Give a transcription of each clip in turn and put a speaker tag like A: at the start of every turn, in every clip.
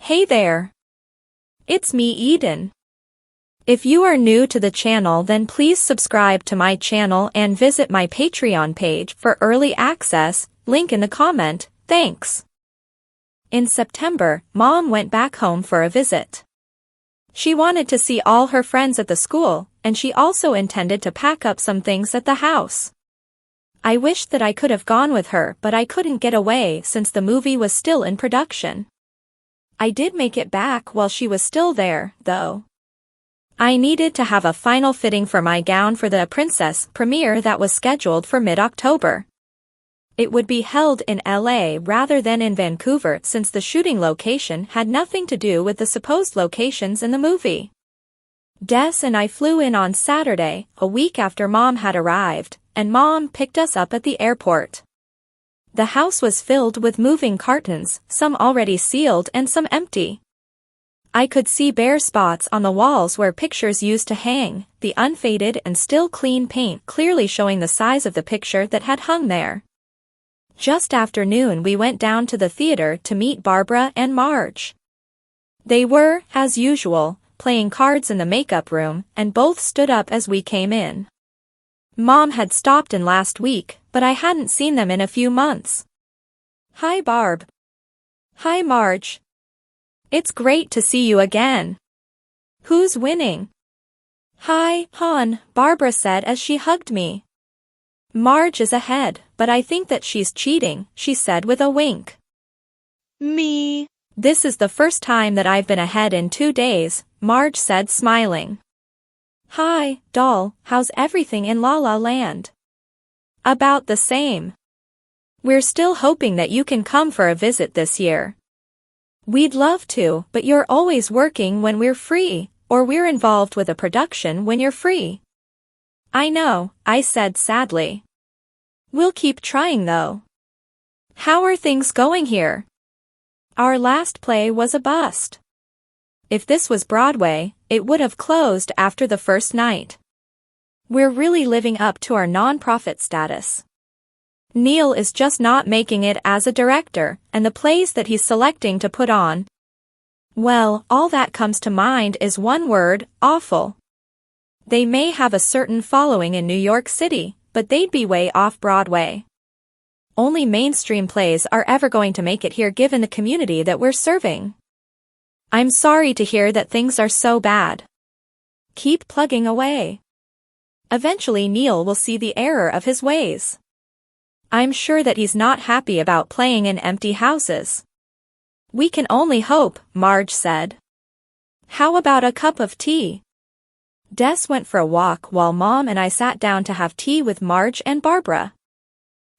A: Hey there. It's me, Eden. If you are new to the channel, then please subscribe to my channel and visit my Patreon page for early access, link in the comment, thanks. In September, Mom went back home for a visit. She wanted to see all her friends at the school, and she also intended to pack up some things at the house. I wished that I could have gone with her, but I couldn't get away since the movie was still in production. I did make it back while she was still there, though. I needed to have a final fitting for my gown for the Princess premiere that was scheduled for mid-October. It would be held in LA rather than in Vancouver since the shooting location had nothing to do with the supposed locations in the movie. Des and I flew in on Saturday, a week after Mom had arrived, and Mom picked us up at the airport. The house was filled with moving cartons, some already sealed and some empty. I could see bare spots on the walls where pictures used to hang, the unfaded and still clean paint clearly showing the size of the picture that had hung there. Just after noon we went down to the theater to meet Barbara and Marge. They were, as usual, playing cards in the makeup room, and both stood up as we came in. Mom had stopped in last week, but I hadn't seen them in a few months. Hi Barb. Hi Marge. It's great to see you again. Who's winning? Hi, hon, Barbara said as she hugged me. Marge is ahead, but I think that she's cheating, she said with a wink. Me. This is the first time that I've been ahead in 2 days, Marge said smiling. Hi, doll, how's everything in La La Land? About the same. We're still hoping that you can come for a visit this year. We'd love to, but you're always working when we're free, or we're involved with a production when you're free. I know, I said sadly. We'll keep trying though. How are things going here? Our last play was a bust. If this was Broadway, it would have closed after the first night. We're really living up to our non-profit status. Neil is just not making it as a director, and the plays that he's selecting to put on, well, all that comes to mind is one word, awful. They may have a certain following in New York City, but they'd be way off Broadway. Only mainstream plays are ever going to make it here given the community that we're serving. I'm sorry to hear that things are so bad. Keep plugging away. Eventually Neil will see the error of his ways. I'm sure that he's not happy about playing in empty houses. We can only hope, Marge said. How about a cup of tea? Des went for a walk while Mom and I sat down to have tea with Marge and Barbara.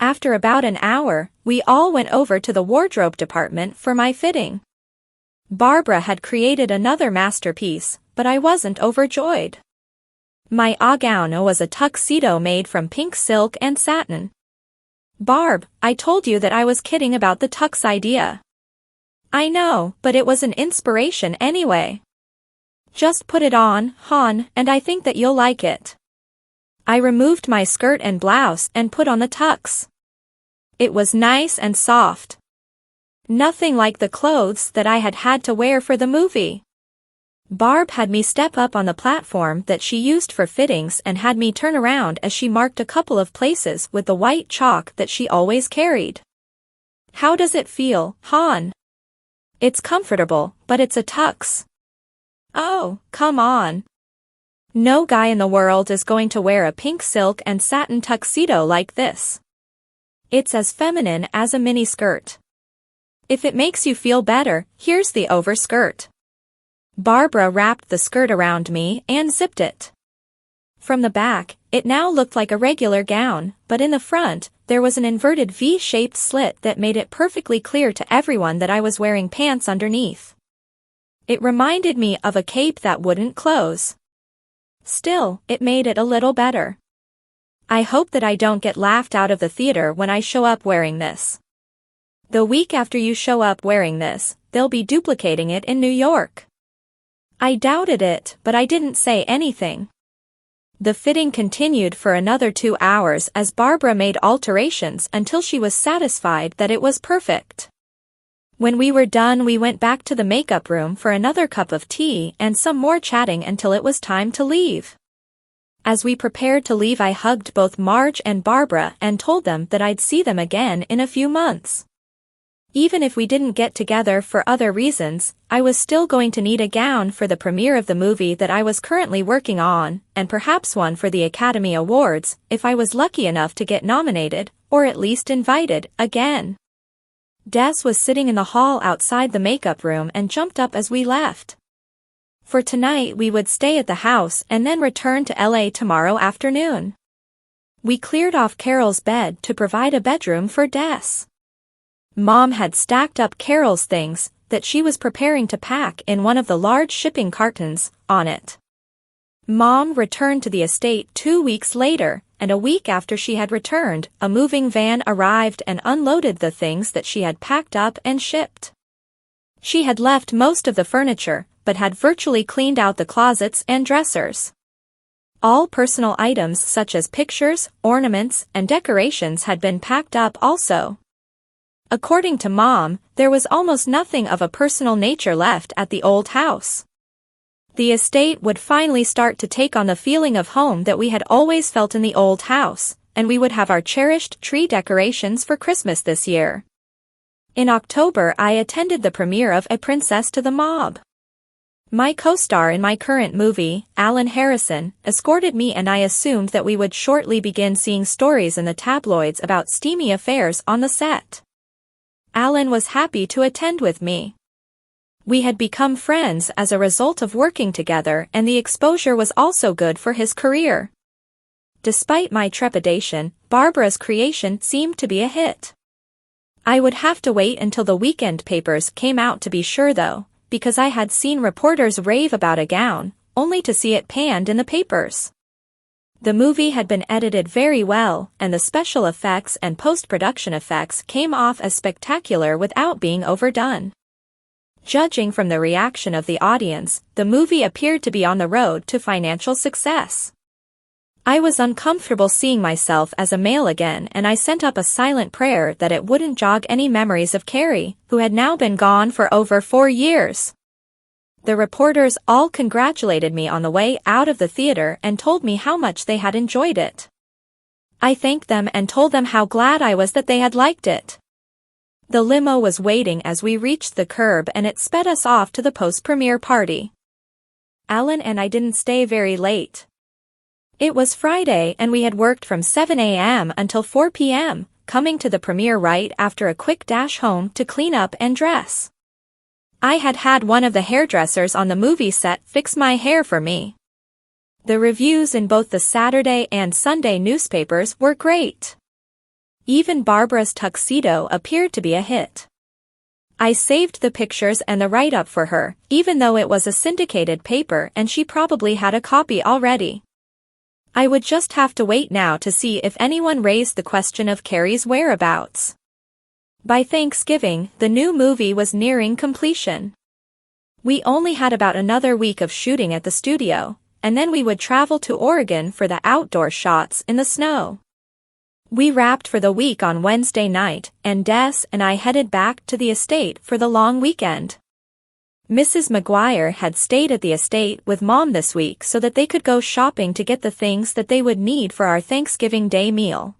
A: After about an hour, we all went over to the wardrobe department for my fitting. Barbara had created another masterpiece, but I wasn't overjoyed. My gown was a tuxedo made from pink silk and satin. Barb, I told you that I was kidding about the tux idea. I know, but it was an inspiration anyway. Just put it on, hon, and I think that you'll like it. I removed my skirt and blouse and put on the tux. It was nice and soft. Nothing like the clothes that I had to wear for the movie. Barb had me step up on the platform that she used for fittings and had me turn around as she marked a couple of places with the white chalk that she always carried. How does it feel, hon? It's comfortable, but it's a tux. Oh, come on. No guy in the world is going to wear a pink silk and satin tuxedo like this. It's as feminine as a miniskirt. If it makes you feel better, here's the overskirt. Barbara wrapped the skirt around me and zipped it. From the back, it now looked like a regular gown, but in the front, there was an inverted V-shaped slit that made it perfectly clear to everyone that I was wearing pants underneath. It reminded me of a cape that wouldn't close. Still, it made it a little better. I hope that I don't get laughed out of the theater when I show up wearing this. The week after you show up wearing this, they'll be duplicating it in New York. I doubted it, but I didn't say anything. The fitting continued for another 2 hours as Barbara made alterations until she was satisfied that it was perfect. When we were done, we went back to the makeup room for another cup of tea and some more chatting until it was time to leave. As we prepared to leave, I hugged both Marge and Barbara and told them that I'd see them again in a few months. Even if we didn't get together for other reasons, I was still going to need a gown for the premiere of the movie that I was currently working on, and perhaps one for the Academy Awards, if I was lucky enough to get nominated, or at least invited, again. Des was sitting in the hall outside the makeup room and jumped up as we left. For tonight we would stay at the house and then return to LA tomorrow afternoon. We cleared off Carol's bed to provide a bedroom for Des. Mom had stacked up Carol's things that she was preparing to pack in one of the large shipping cartons on it. Mom returned to the estate 2 weeks later, and a week after she had returned, a moving van arrived and unloaded the things that she had packed up and shipped. She had left most of the furniture, but had virtually cleaned out the closets and dressers. All personal items such as pictures, ornaments, and decorations had been packed up also. According to Mom, there was almost nothing of a personal nature left at the old house. The estate would finally start to take on the feeling of home that we had always felt in the old house, and we would have our cherished tree decorations for Christmas this year. In October, I attended the premiere of A Princess to the Mob. My co-star in my current movie, Alan Harrison, escorted me, and I assumed that we would shortly begin seeing stories in the tabloids about steamy affairs on the set. Alan was happy to attend with me. We had become friends as a result of working together, and the exposure was also good for his career. Despite my trepidation, Barbara's creation seemed to be a hit. I would have to wait until the weekend papers came out to be sure though, because I had seen reporters rave about a gown, only to see it panned in the papers. The movie had been edited very well, and the special effects and post-production effects came off as spectacular without being overdone. Judging from the reaction of the audience, the movie appeared to be on the road to financial success. I was uncomfortable seeing myself as a male again, and I sent up a silent prayer that it wouldn't jog any memories of Carrie, who had now been gone for over 4 years. The reporters all congratulated me on the way out of the theater and told me how much they had enjoyed it. I thanked them and told them how glad I was that they had liked it. The limo was waiting as we reached the curb, and it sped us off to the post-premiere party. Alan and I didn't stay very late. It was Friday and we had worked from 7 a.m. until 4 p.m., coming to the premiere right after a quick dash home to clean up and dress. I had had one of the hairdressers on the movie set fix my hair for me. The reviews in both the Saturday and Sunday newspapers were great. Even Barbara's tuxedo appeared to be a hit. I saved the pictures and the write-up for her, even though it was a syndicated paper and she probably had a copy already. I would just have to wait now to see if anyone raised the question of Carrie's whereabouts. By Thanksgiving, the new movie was nearing completion. We only had about another week of shooting at the studio, and then we would travel to Oregon for the outdoor shots in the snow. We wrapped for the week on Wednesday night, and Des and I headed back to the estate for the long weekend. Mrs. McGuire had stayed at the estate with Mom this week so that they could go shopping to get the things that they would need for our Thanksgiving Day meal.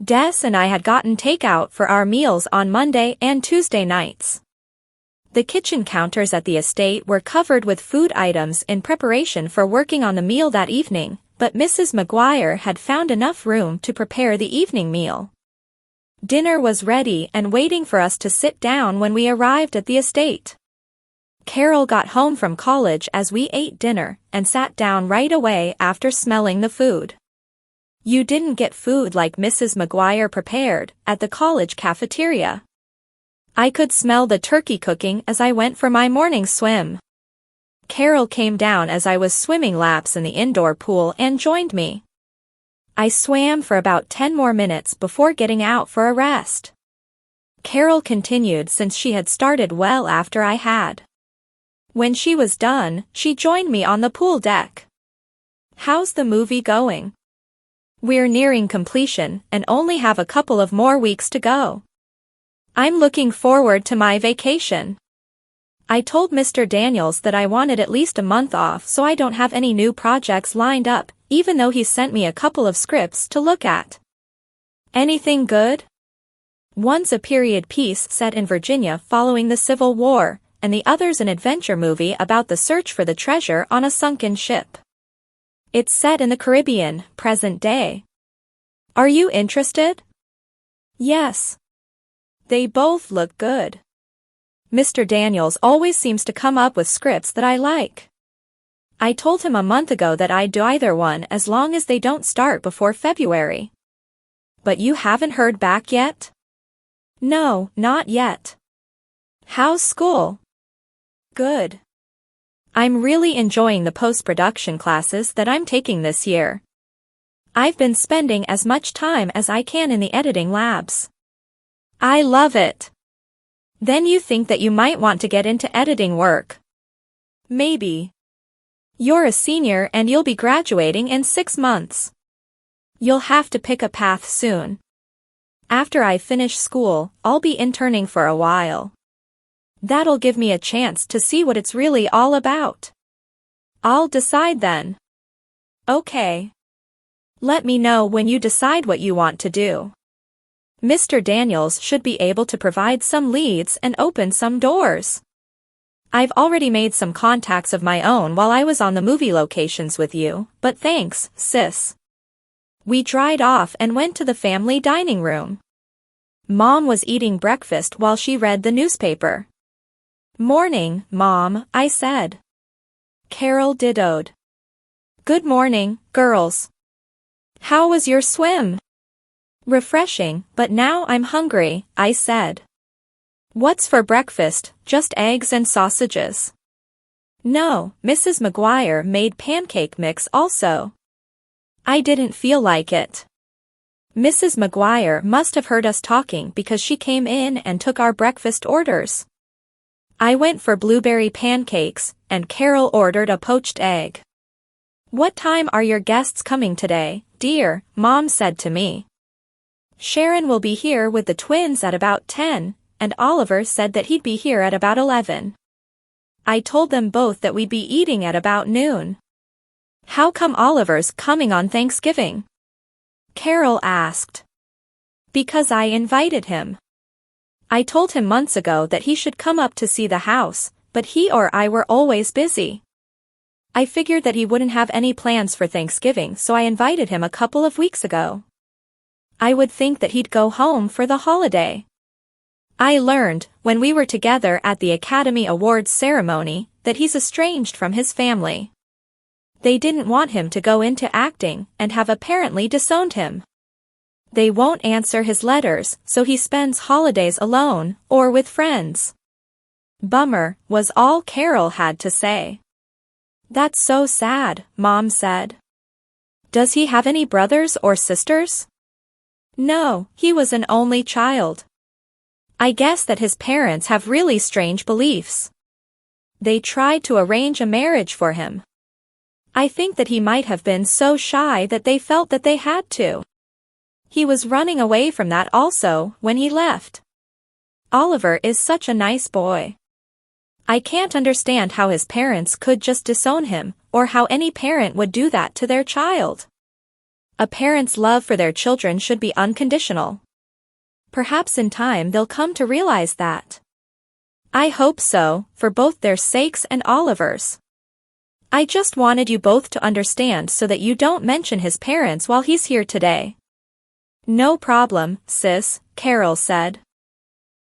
A: Des and I had gotten takeout for our meals on Monday and Tuesday nights. The kitchen counters at the estate were covered with food items in preparation for working on the meal that evening, but Mrs. McGuire had found enough room to prepare the evening meal. Dinner was ready and waiting for us to sit down when we arrived at the estate. Carol got home from college as we ate dinner and sat down right away after smelling the food. You didn't get food like Mrs. McGuire prepared at the college cafeteria. I could smell the turkey cooking as I went for my morning swim. Carol came down as I was swimming laps in the indoor pool and joined me. I swam for about 10 more minutes before getting out for a rest. Carol continued since she had started well after I had. When she was done, she joined me on the pool deck. "How's the movie going?" "We're nearing completion and only have a couple of more weeks to go." I'm looking forward to my vacation. I told Mr. Daniels that I wanted at least a month off so I don't have any new projects lined up, even though he sent me a couple of scripts to look at. Anything good? One's a period piece set in Virginia following the Civil War, and the other's an adventure movie about the search for the treasure on a sunken ship. It's set in the Caribbean, present day. Are you interested? Yes. They both look good. Mr. Daniels always seems to come up with scripts that I like. I told him a month ago that I'd do either one as long as they don't start before February. But you haven't heard back yet? No, not yet. How's school? Good. I'm really enjoying the post-production classes that I'm taking this year. I've been spending as much time as I can in the editing labs. I love it. Then you think that you might want to get into editing work. Maybe. You're a senior and you'll be graduating in 6 months. You'll have to pick a path soon. After I finish school, I'll be interning for a while. That'll give me a chance to see what it's really all about. I'll decide then. Okay. Let me know when you decide what you want to do. Mr. Daniels should be able to provide some leads and open some doors. I've already made some contacts of my own while I was on the movie locations with you, but thanks, sis. We dried off and went to the family dining room. Mom was eating breakfast while she read the newspaper. Morning, Mom, I said. Carol dittoed. Good morning, girls. How was your swim? Refreshing, but now I'm hungry, I said. What's for breakfast, just eggs and sausages? No, Mrs. McGuire made pancake mix also. I didn't feel like it. Mrs. McGuire must have heard us talking because she came in and took our breakfast orders. I went for blueberry pancakes, and Carol ordered a poached egg. What time are your guests coming today, dear? Mom said to me. Sharon will be here with the twins at about 10, and Oliver said that he'd be here at about 11. I told them both that we'd be eating at about noon. How come Oliver's coming on Thanksgiving? Carol asked. Because I invited him. I told him months ago that he should come up to see the house, but he or I were always busy. I figured that he wouldn't have any plans for Thanksgiving, so I invited him a couple of weeks ago. I would think that he'd go home for the holiday. I learned, when we were together at the Academy Awards ceremony, that he's estranged from his family. They didn't want him to go into acting and have apparently disowned him. They won't answer his letters, so he spends holidays alone or with friends. Bummer, was all Carol had to say. That's so sad, Mom said. Does he have any brothers or sisters? No, he was an only child. I guess that his parents have really strange beliefs. They tried to arrange a marriage for him. I think that he might have been so shy that they felt that they had to. He was running away from that also when he left. Oliver is such a nice boy. I can't understand how his parents could just disown him, or how any parent would do that to their child. A parent's love for their children should be unconditional. Perhaps in time they'll come to realize that. I hope so, for both their sakes and Oliver's. I just wanted you both to understand so that you don't mention his parents while he's here today. No problem, sis, Carol said.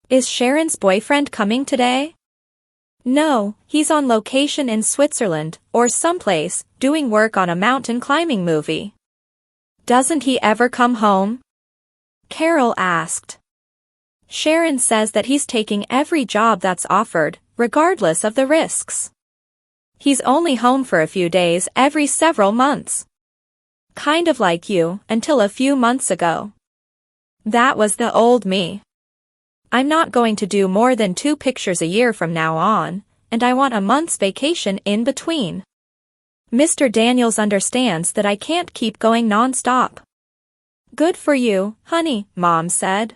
A: Is Sharon's boyfriend coming today? No, he's on location in Switzerland, or someplace, doing work on a mountain climbing movie. Doesn't he ever come home? Carol asked. Sharon says that he's taking every job that's offered, regardless of the risks. He's only home for a few days every several months. Kind of like you, until a few months ago. That was the old me. I'm not going to do more than 2 pictures a year from now on, and I want a month's vacation in between. Mr. Daniels understands that I can't keep going non-stop. Good for you, honey, Mom said.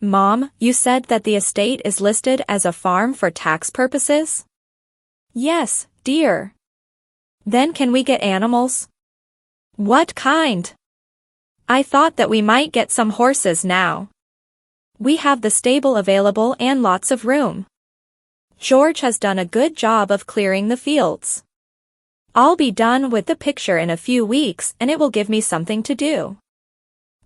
A: Mom, you said that the estate is listed as a farm for tax purposes? Yes, dear. Then can we get animals? What kind? I thought that we might get some horses now. We have the stable available and lots of room. George has done a good job of clearing the fields. I'll be done with the picture in a few weeks and it will give me something to do.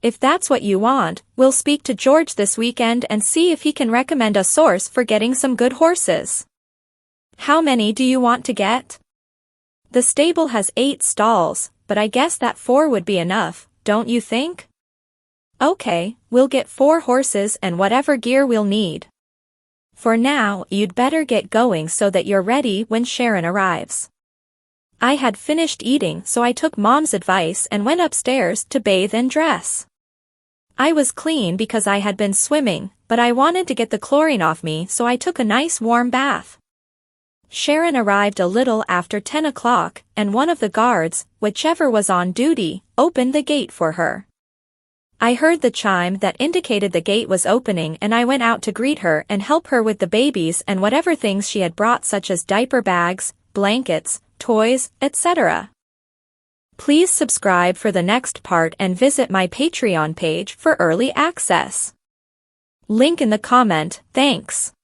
A: If that's what you want, we'll speak to George this weekend and see if he can recommend a source for getting some good horses. How many do you want to get? The stable has 8 stalls, but I guess that 4 would be enough, don't you think? Okay, we'll get 4 horses and whatever gear we'll need. For now, you'd better get going so that you're ready when Sharon arrives. I had finished eating, so I took Mom's advice and went upstairs to bathe and dress. I was clean because I had been swimming, but I wanted to get the chlorine off me, so I took a nice warm bath. Sharon arrived a little after 10 o'clock, and one of the guards, whichever was on duty, opened the gate for her. I heard the chime that indicated the gate was opening and I went out to greet her and help her with the babies and whatever things she had brought, such as diaper bags, blankets, toys, etc. Please subscribe for the next part and visit my Patreon page for early access. Link in the comment. Thanks.